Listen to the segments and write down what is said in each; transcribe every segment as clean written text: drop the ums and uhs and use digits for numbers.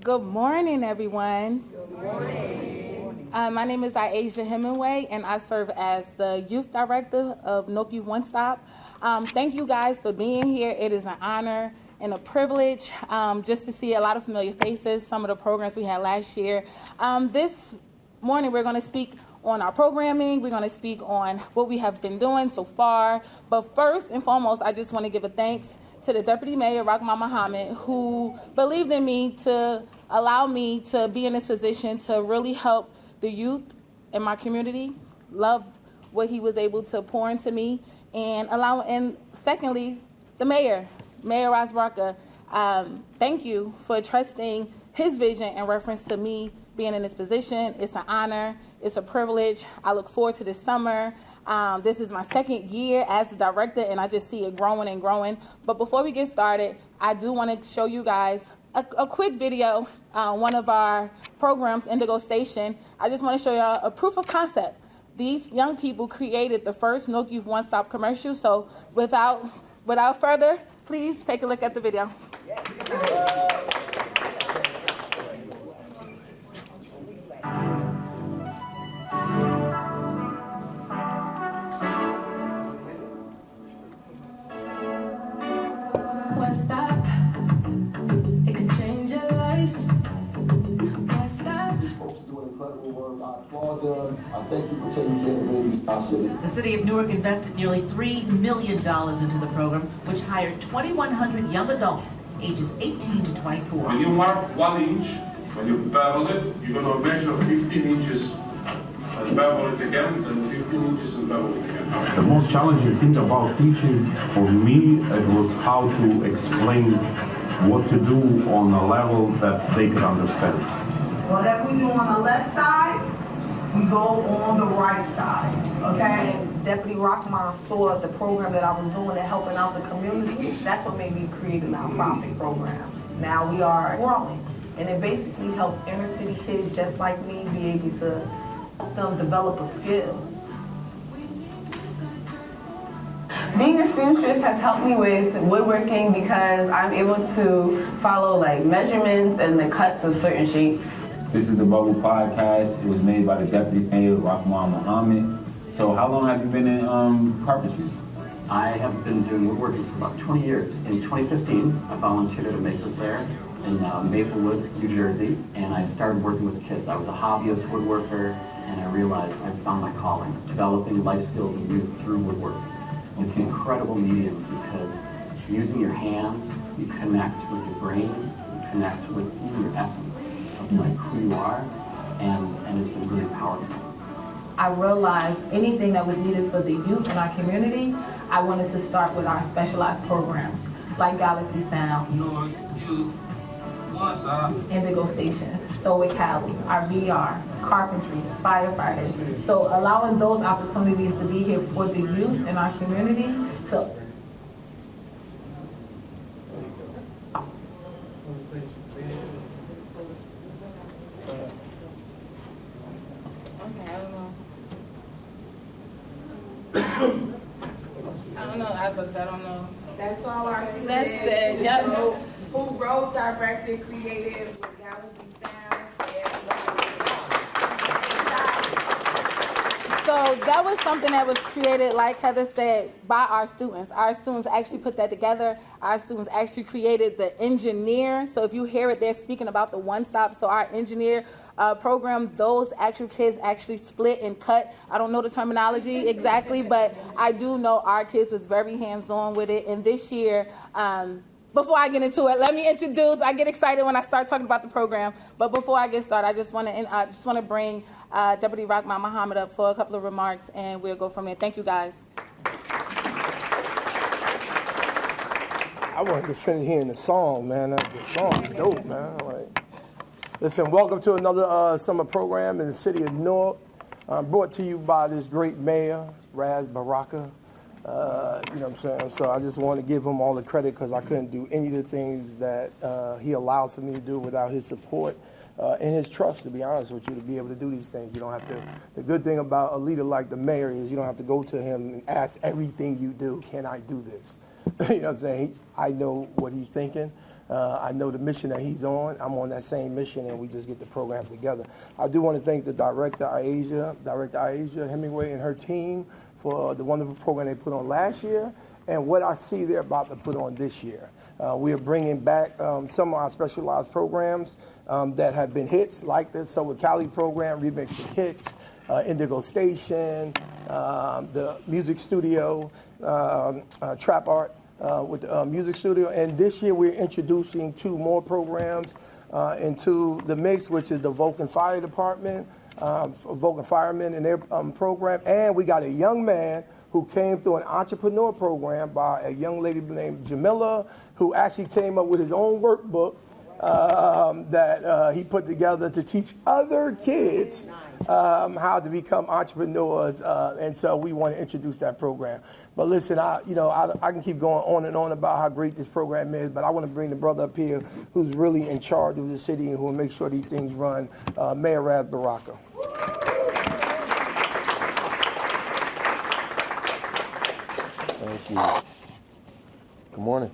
Good morning, everyone. Good morning. My name is Aisha Hemingway, and I serve as the Youth Director of Nook Youth One Stop. Thank you guys for being here. It is an honor and a privilege just to see a lot of familiar faces, some of the programs we had last year. This morning, we're going to speak on our programming. We're going to speak on what we have been doing so far. But first and foremost, I just want to give a thanks to the Deputy Mayor, Rahman Muhammad, who believed in me to allow me to be in this position to really help the youth in my community, love what he was able to pour into me, and secondly, the mayor, Mayor Ras Baraka. Thank you for trusting his vision in reference to me being in this position. It's an honor. It's a privilege. I look forward to this summer. This is my second year as the director, and I just see it growing and growing. But before we get started, I do want to show you guys a quick video, one of our programs, Indigo Station. I just want to show y'all a proof of concept. These young people created the first Nook Youth One Stop commercial. So without further, please take a look at the video. One stop, it can change your life. One stop. Folks do incredible work. I applaud them. I thank you for taking care of babies in our city. The city of Newark invested nearly $3 million into the program, which hired 2,100 young adults, ages 18 to 24. When you mark 1 inch, when you bevel it, you're going to measure 15 inches and bevel it again, and 15 inches and bevel it again. The most challenging thing about teaching for me, it was how to explain what to do on a level that they could understand. Whatever we do on the left side, we go on the right side, okay? Deputy Rahman saw the program that I was doing and helping out the community. That's what made me create a nonprofit program. Now we are growing, and it basically helps inner city kids just like me be able to develop a skill. Being a seamstress has helped me with woodworking because I'm able to follow like measurements and the cuts of certain shapes. This is the Bubble Podcast. It was made by the Deputy Mayor, Rahman Muhammad. So how long have you been in carpentry? I have been doing woodworking for about 20 years. In 2015, I volunteered at a maker fair in Maplewood, New Jersey, and I started working with kids. I was a hobbyist woodworker, and I realized I found my calling, developing life skills in youth through woodworking. It's an incredible medium because using your hands, you connect with your brain, you connect with your essence of like who you are, and it's been really powerful. I realized anything that was needed for the youth in our community, I wanted to start with our specialized programs, like Galaxy Sound, Indigo Station, SYEP Cali, our VR, carpentry, firefighting. So allowing those opportunities to be here for the youth in our community. So I don't know. That's all our students. That's it. Yep. Who wrote, directed, created with Galaxy Sound. So that was something that was created, like Heather said, by our students. Our students actually put that together. Our students actually created the engineer. So if you hear it, they're speaking about the one stop. So our engineer program, those actual kids actually split and cut. I don't know the terminology exactly, but I do know our kids was very hands-on with it. And this year, before I get into it, let me introduce. I get excited when I start talking about the program, but before I get started, I just want to bring Deputy Rahman Muhammad up for a couple of remarks, and we'll go from there. Thank you, guys. I wanted to finish hearing the song, man. The song is dope, man. Listen, welcome to another summer program in the city of Newark, brought to you by this great mayor, Ras Baraka. You know what I'm saying? So I just want to give him all the credit because I couldn't do any of the things that he allows for me to do without his support and his trust, to be honest with you, to be able to do these things. You don't have to. The good thing about a leader like the mayor is you don't have to go to him and ask everything you do, can I do this? You know what I'm saying? I know what he's thinking. I know the mission that he's on. I'm on that same mission, and we just get the program together. I do want to thank the Director Aisha Hemingway and her team for the wonderful program they put on last year and what I see they're about to put on this year. We are bringing back some of our specialized programs that have been hits, like the So with Cali program, Remix the Kicks, Indigo Station, the music studio, Trap Art with the music studio. And this year we're introducing 2 more programs into the mix, which is the Vulcan Fire Department, Vulcan Firemen and their program. And we got a young man who came through an entrepreneur program by a young lady named Jamila, who actually came up with his own workbook that he put together to teach other kids how to become entrepreneurs, and so we want to introduce that program. But listen, I can keep going on and on about how great this program is, but I want to bring the brother up here who's really in charge of the city and who will make sure these things run, Mayor Raz Baraka. Thank you. Good morning.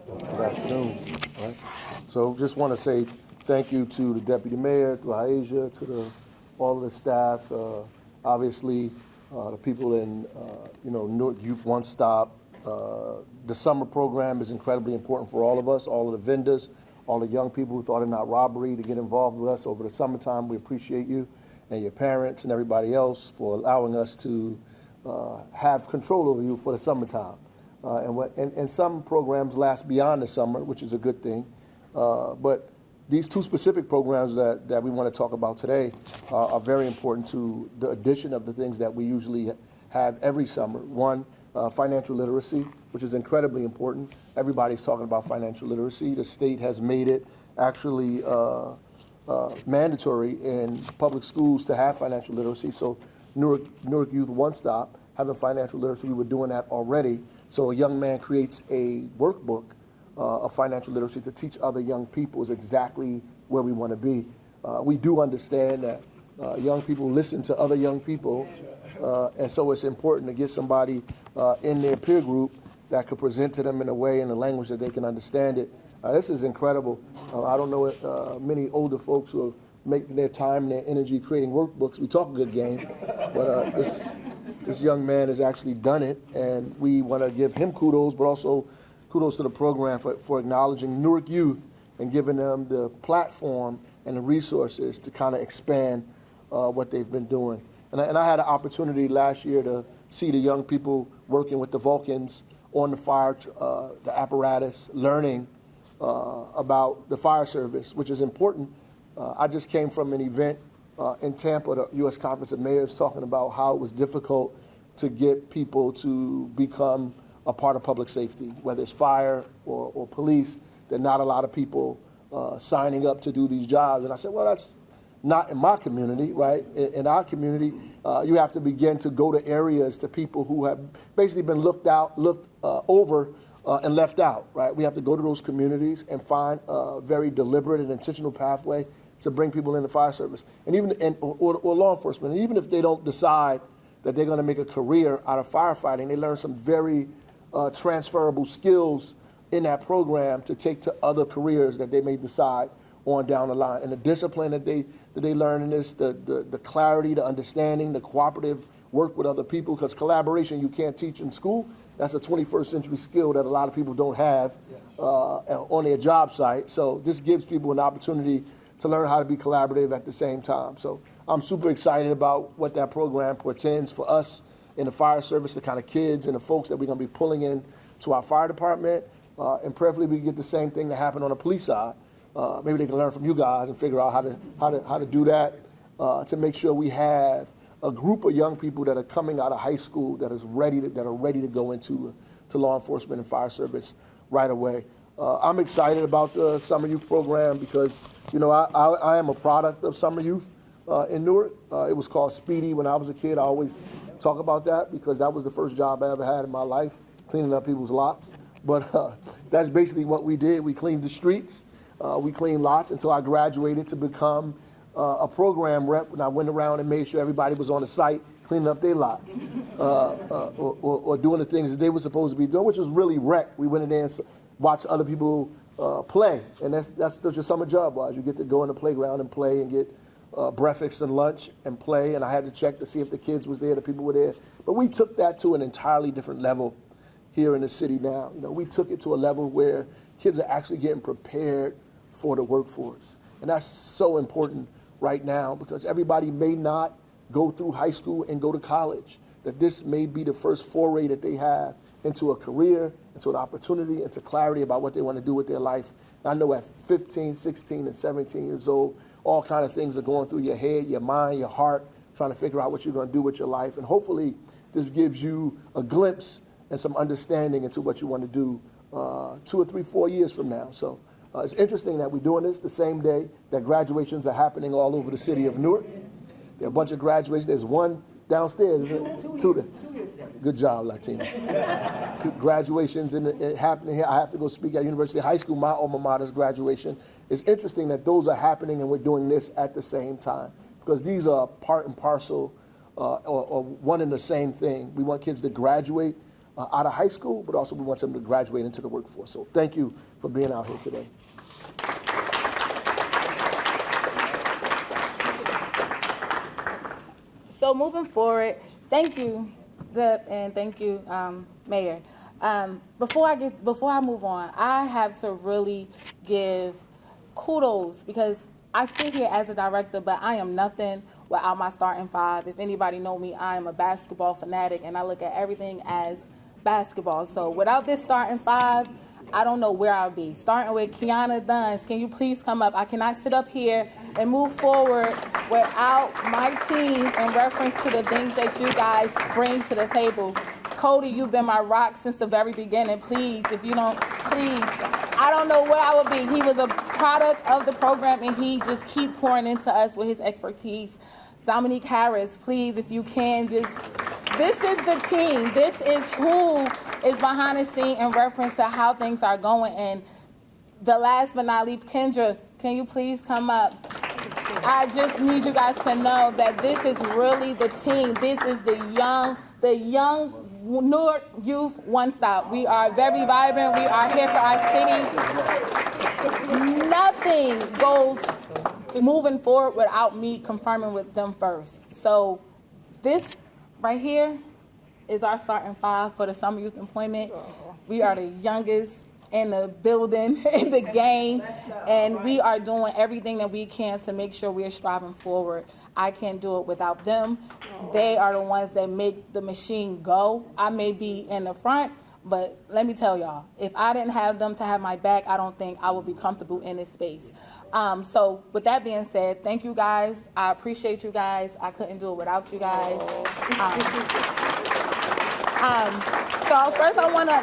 Good afternoon. All right. So just want to say thank you to the Deputy Mayor, to Aisha, to all of the staff, obviously the people in Newark Youth One Stop. The summer program is incredibly important for all of us, all of the vendors, all the young people who thought it not robbery to get involved with us over the summertime. We appreciate you and your parents and everybody else for allowing us to have control over you for the summertime. And some programs last beyond the summer, which is a good thing. But these 2 specific programs that we want to talk about today are very important to the addition of the things that we usually have every summer. One, financial literacy, which is incredibly important. Everybody's talking about financial literacy. The state has made it actually mandatory in public schools to have financial literacy. So Newark Youth One Stop having financial literacy, we were doing that already. So a young man creates a workbook of financial literacy to teach other young people is exactly where we want to be. We do understand that young people listen to other young people, and so it's important to get somebody in their peer group that could present to them in a way, in a language that they can understand it. This is incredible. I don't know many older folks who are making their time and their energy creating workbooks. We talk a good game, but this young man has actually done it, and we want to give him kudos, but also kudos to the program for acknowledging Newark youth and giving them the platform and the resources to kind of expand what they've been doing. And I had an opportunity last year to see the young people working with the Vulcans on the fire, the apparatus, learning about the fire service, which is important. I just came from an event in Tampa, the U.S. Conference of Mayors, talking about how it was difficult to get people to become a part of public safety, whether it's fire or police. There are not a lot of people signing up to do these jobs. And I said, well, that's not in my community, right? In our community, you have to begin to go to areas, to people who have basically been looked over and left out, right? We have to go to those communities and find a very deliberate and intentional pathway to bring people in the fire service, and even or law enforcement. And even if they don't decide that they're going to make a career out of firefighting, they learn some very transferable skills in that program to take to other careers that they may decide on down the line. And the discipline that they learn in this, the clarity, the understanding, the cooperative work with other people, because collaboration you can't teach in school. That's a 21st century skill that a lot of people don't have on their job site. So this gives people an opportunity to learn how to be collaborative at the same time. So I'm super excited about what that program portends for us in the fire service, the kind of kids and the folks that we're going to be pulling in to our fire department. And preferably we get the same thing to happen on the police side. Maybe they can learn from you guys and figure out how to do that to make sure we have a group of young people that are coming out of high school that are ready to go into law enforcement and fire service right away. I'm excited about the Summer Youth Program because, you know, I am a product of Summer Youth in Newark. It was called Speedy when I was a kid. I always talk about that because that was the first job I ever had in my life, cleaning up people's lots. But that's basically what we did. We cleaned the streets. We cleaned lots until I graduated to become a program rep, when I went around and made sure everybody was on the site cleaning up their lots or doing the things that they were supposed to be doing, which was really rec. We went in there and watched other people play, and that's your summer job was. You get to go in the playground and play and get breakfast and lunch and play, and I had to check to see if the kids was there, the people were there. But we took that to an entirely different level here in the city now. You know, we took it to a level where kids are actually getting prepared for the workforce. And that's so important right now because everybody may not go through high school and go to college, that this may be the first foray that they have into a career, into an opportunity, into clarity about what they want to do with their life. And I know at 15, 16, and 17 years old, all kind of things are going through your head, your mind, your heart, trying to figure out what you're going to do with your life. And hopefully this gives you a glimpse and some understanding into what you want to do 2 or 3, 4 years from now. So it's interesting that we're doing this the same day that graduations are happening all over the city of Newark. There are a bunch of graduations. There's one downstairs, isn't it? Two. Good job, Latina. Graduations happening here. I have to go speak at University High School, my alma mater's graduation. It's interesting that those are happening and we're doing this at the same time because these are part and parcel or one and the same thing. We want kids to graduate out of high school, but also we want them to graduate into the workforce. So thank you for being out here today. So moving forward, thank you, Deb, and thank you, Mayor. Before I move on, I have to really give kudos because I sit here as a director, but I am nothing without my starting five. If anybody know me, I am a basketball fanatic, and I look at everything as basketball. So without this starting five, I don't know where I'll be. Starting with Kiana Duns, can you please come up? I cannot sit up here and move forward without my team in reference to the things that you guys bring to the table. Cody, you've been my rock since the very beginning. Please, if you don't, please. I don't know where I would be. He was a product of the program, and he just keep pouring into us with his expertise. Dominique Harris, please, if you can, just, this is the team. This is who is behind the scene in reference to how things are going. And the last but not least, Kendra, can you please come up? I just need you guys to know that this is really the team. This is the young Newark Youth One Stop. We are very vibrant. We are here for our city. Nothing goes moving forward without me confirming with them first. So this right here is our starting five for the summer youth employment. We are the youngest in the building, in the game, and we are doing everything that we can to make sure we are striving forward. I can't do it without them. They are the ones that make the machine go. I may be in the front, but let me tell y'all, if I didn't have them to have my back, I don't think I would be comfortable in this space. So with that being said, thank you guys. I appreciate you guys. I couldn't do it without you guys. So first I want to,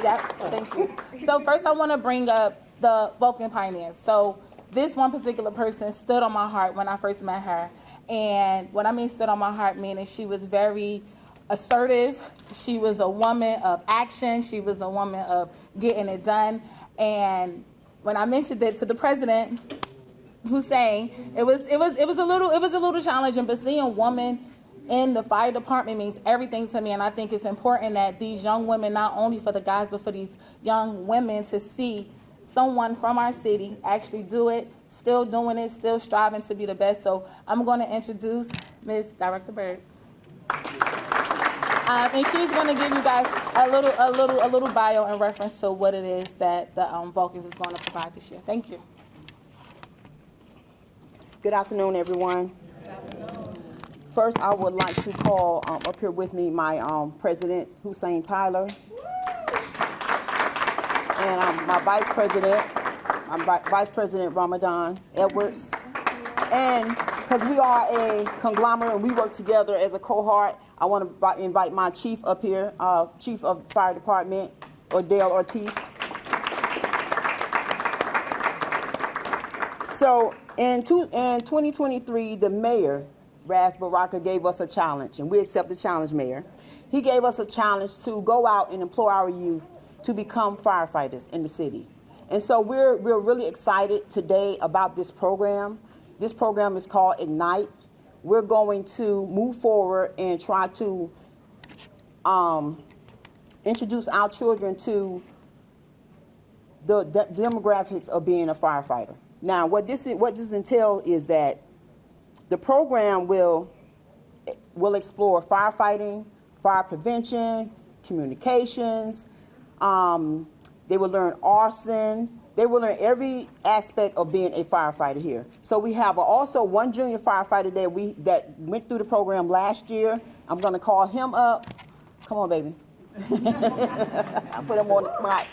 thank you. So first I want to bring up the Vulcan Pioneers. So this one particular person stood on my heart when I first met her. And what I mean stood on my heart, meaning she was very assertive. She was a woman of action. She was a woman of getting it done. And when I mentioned it to the president, Hussein, it was a little challenging, but seeing women in the fire department means everything to me, and I think it's important that these young women, not only for the guys, but for these young women to see someone from our city actually do it, still doing it, still striving to be the best. So I'm going to introduce Ms. Director Bird. And she's going to give you guys a little bio in reference to what it is that the Vulcans is going to provide this year. Thank you. Good afternoon, everyone. First, I would like to call up here with me my President, Hussein Tyler, and my Vice President, Ramadan Edwards. And because we are a conglomerate and we work together as a cohort, I want to invite my chief up here, Chief of Fire Department, Ordell Ortiz. So in 2023, the mayor, Raz Baraka, gave us a challenge, and we accept the challenge, Mayor. He gave us a challenge to go out and employ our youth to become firefighters in the city. And so we're really excited today about this program. This program is called Ignite. We're going to move forward and try to introduce our children to the demographics of being a firefighter. Now, what this entails is that the program will explore firefighting, fire prevention, communications. They will learn arson. They will learn every aspect of being a firefighter here. So we have also one junior firefighter that went through the program last year. I'm going to call him up. Come on, baby. I put him on the spot.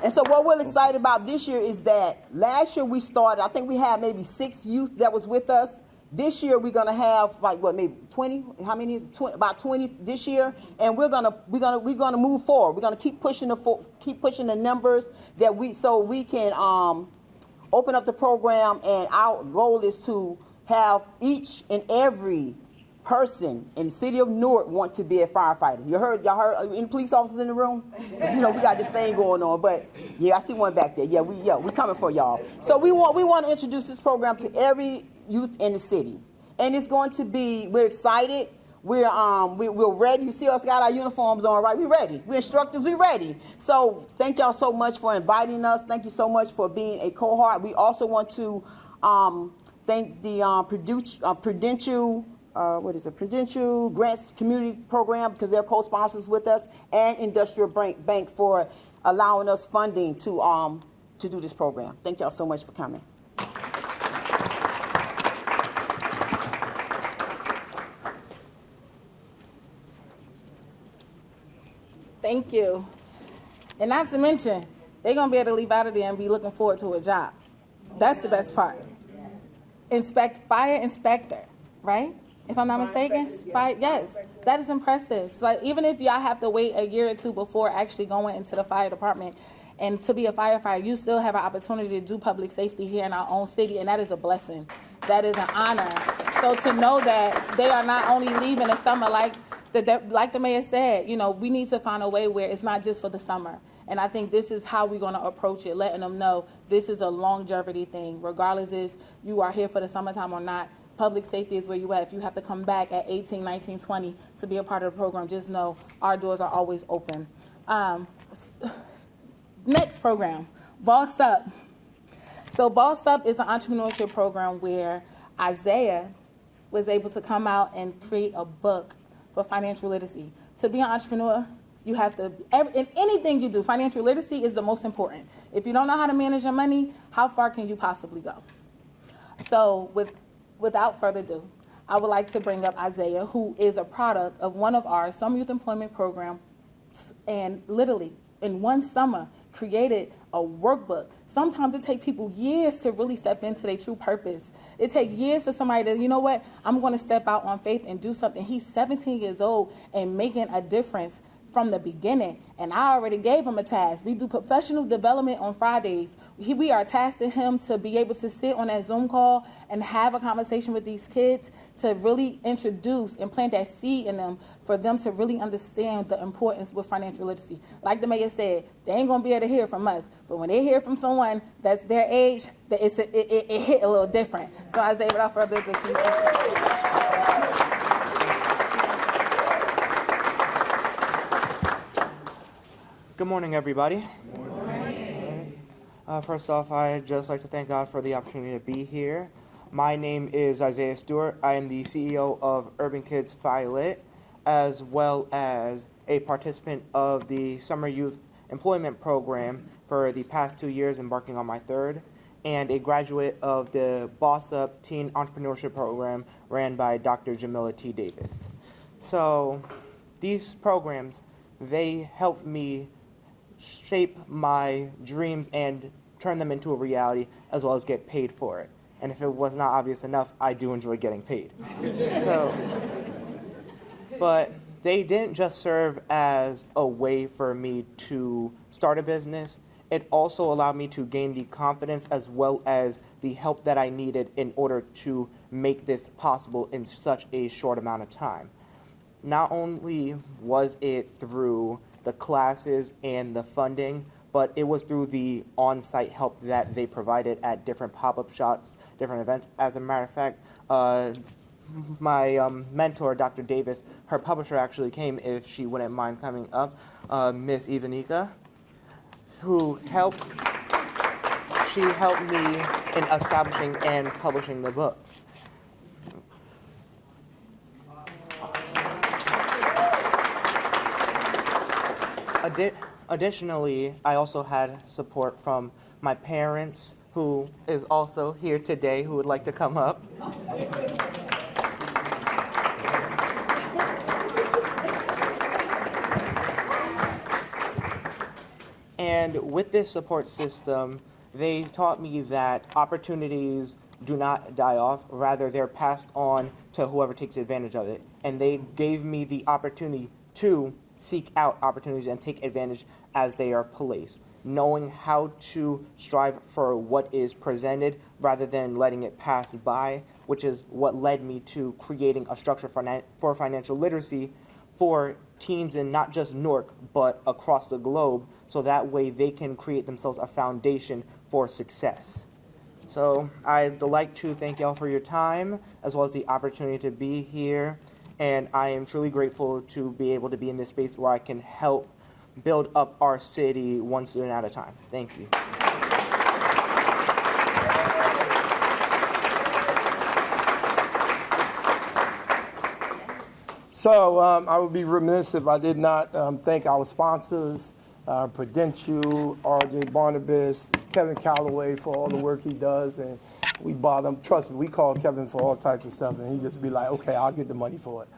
And so what we're excited about this year is that last year we started, I think we had maybe 6 youth that was with us. This year we're gonna have like what, maybe 20? How many is it? 20, about 20 this year, and we're gonna move forward. We're gonna keep pushing the numbers so we can open up the program, and our goal is to have each and every person in the city of Newark want to be a firefighter. Y'all heard any police officers in the room? You know, we got this thing going on, but yeah, I see one back there. Yeah, we coming for y'all. So we want to introduce this program to every youth in the city. And it's going to be, we're excited. We're ready. You see us got our uniforms on, right? We're ready. We're instructors, we're ready. So thank y'all so much for inviting us. Thank you so much for being a cohort. We also want to thank the Prudential Grants Community Program, because they're co-sponsors with us, and Industrial Bank for allowing us funding to do this program. Thank y'all so much for coming. Thank you. And not to mention, they're going to be able to leave out of there and be looking forward to a job. That's the best part. Fire inspector, right? If I'm not mistaken? Yes, that is impressive. So even if y'all have to wait a year or two before actually going into the fire department and to be a firefighter, you still have an opportunity to do public safety here in our own city, and that is a blessing. That is an honor. So to know that they are not only leaving the summer, like the mayor said, you know, we need to find a way where it's not just for the summer. And I think this is how we're going to approach it, letting them know this is a longevity thing, regardless if you are here for the summertime or not. Public safety is where you at. If you have to come back at 18, 19, 20 to be a part of the program, just know our doors are always open. Next program, Boss Up. So Boss Up is an entrepreneurship program where Isaiah was able to come out and create a book for financial literacy. To be an entrepreneur, you have to, in anything you do, financial literacy is the most important. If you don't know how to manage your money, how far can you possibly go? So without further ado, I would like to bring up Isaiah, who is a product of one of our Summer Youth Employment Program, and literally in one summer created a workbook. Sometimes it takes people years to really step into their true purpose. It takes years for somebody to, you know what, I'm going to step out on faith and do something. He's 17 years old and making a difference from the beginning, and I already gave him a task. We do professional development on Fridays. We are tasking him to be able to sit on that Zoom call and have a conversation with these kids to really introduce and plant that seed in them for them to really understand the importance with financial literacy. Like the mayor said, they ain't gonna be able to hear from us, but when they hear from someone that's their age, it hit a little different. So Isaiah, without further ado, please. Good morning, everybody. Good morning. First off, I'd just like to thank God for the opportunity to be here. My name is Isaiah Stewart. I am the CEO of Urban Kids Violet, as well as a participant of the Summer Youth Employment Program for the past 2 years, embarking on my third, and a graduate of the Boss Up Teen Entrepreneurship Program ran by Dr. Jamila T. Davis. So these programs, they help me shape my dreams and turn them into a reality, as well as get paid for it. And if it was not obvious enough, I do enjoy getting paid. But they didn't just serve as a way for me to start a business. It also allowed me to gain the confidence as well as the help that I needed in order to make this possible in such a short amount of time. Not only was it through the classes and the funding, but it was through the on-site help that they provided at different pop-up shops, different events. As a matter of fact, my mentor, Dr. Davis, her publisher actually came, if she wouldn't mind coming up, Miss Ivanika, she helped me in establishing and publishing the book. Additionally, I also had support from my parents, who is also here today, who would like to come up. And with this support system, they taught me that opportunities do not die off, rather they're passed on to whoever takes advantage of it. And they gave me the opportunity to seek out opportunities and take advantage as they are placed, knowing how to strive for what is presented rather than letting it pass by, which is what led me to creating a structure for financial literacy for teens in not just Newark, but across the globe, so that way they can create themselves a foundation for success. So I'd like to thank y'all for your time, as well as the opportunity to be here. And I am truly grateful to be able to be in this space where I can help build up our city one student at a time. Thank you. So I would be remiss if I did not thank our sponsors, Prudential, RJ Barnabas, Kevin Calloway for all the work he does. And we bother him. Trust me, we call Kevin for all types of stuff, and he just be like, okay, I'll get the money for it.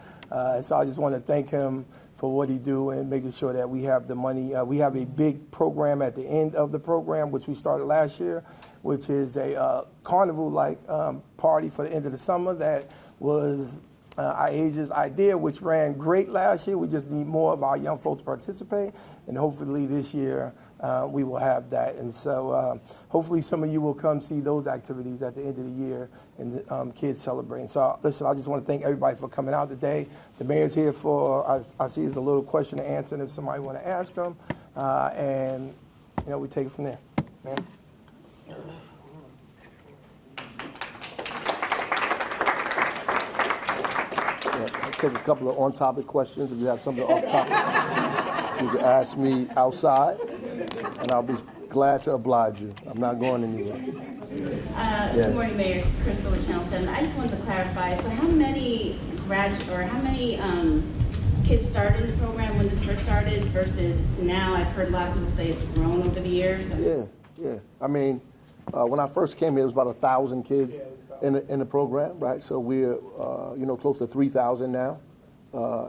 So I just want to thank him for what he do and making sure that we have the money. We have a big program at the end of the program, which we started last year, which is a carnival-like party for the end of the summer that was Asia's idea, which ran great last year. We just need more of our young folks to participate, and hopefully this year we will have that. And so hopefully some of you will come see those activities at the end of the year and kids celebrating. So listen, I just want to thank everybody for coming out today. The mayor's here for, I see there's a little question to answer, and if somebody want to ask them, and we take it from there. Man. I'll take a couple of on-topic questions. If you have something off-topic, you can ask me outside, and I'll be glad to oblige you. I'm not going anywhere. Yes. Good morning, Mayor. Crystal with Channel 7. I just wanted to clarify. So how many kids started in the program when this first started versus to now? I've heard a lot of people say it's grown over the years. Yeah. I mean, when I first came here, it was about 1,000 kids in the program, right? So we're, close to 3,000 now.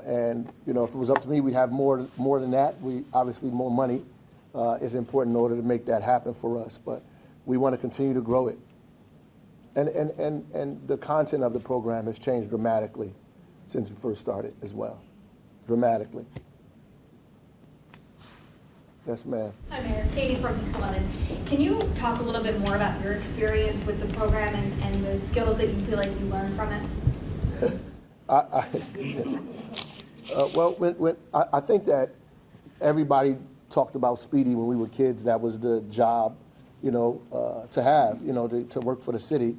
And, if it was up to me, we'd have more than that. We obviously more money is important in order to make that happen for us. But we want to continue to grow it. And the content of the program has changed dramatically since we first started as well. Dramatically. Yes, ma'am. Hi, Mayor. Katie from Mix 11. Can you talk a little bit more about your experience with the program and the skills that you feel like you learned from it? I think that everybody talked about Speedy when we were kids. That was the job, to have, to work for the city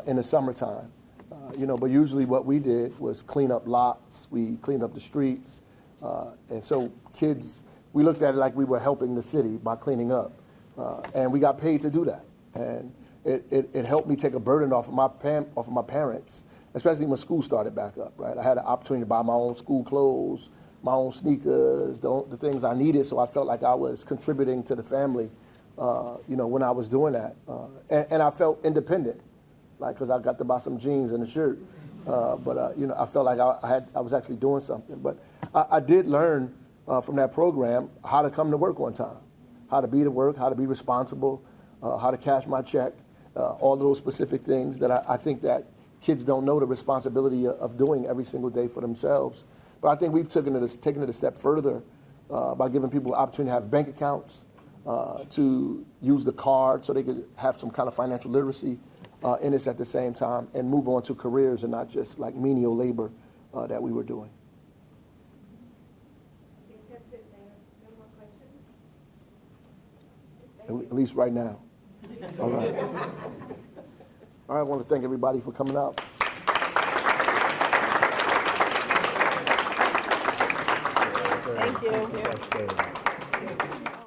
in the summertime. But usually what we did was clean up lots. We cleaned up the streets. And so kids, we looked at it like we were helping the city by cleaning up. And we got paid to do that. And it helped me take a burden off of my parents, especially when school started back up, right? I had an opportunity to buy my own school clothes, my own sneakers, the things I needed, so I felt like I was contributing to the family, when I was doing that. And I felt independent, because I got to buy some jeans and a shirt. I felt like I was actually doing something. But I did learn from that program how to come to work on time, how to be to work, how to be responsible, how to cash my check, all those specific things that I think that kids don't know the responsibility of doing every single day for themselves. But I think we've taken it a step further by giving people the opportunity to have bank accounts, to use the card so they could have some kind of financial literacy in this at the same time and move on to careers and not just like menial labor that we were doing. I think that's it, Mayor. No more questions? At least right now. All right. All right, I want to thank everybody for coming out. Thank you. That's good.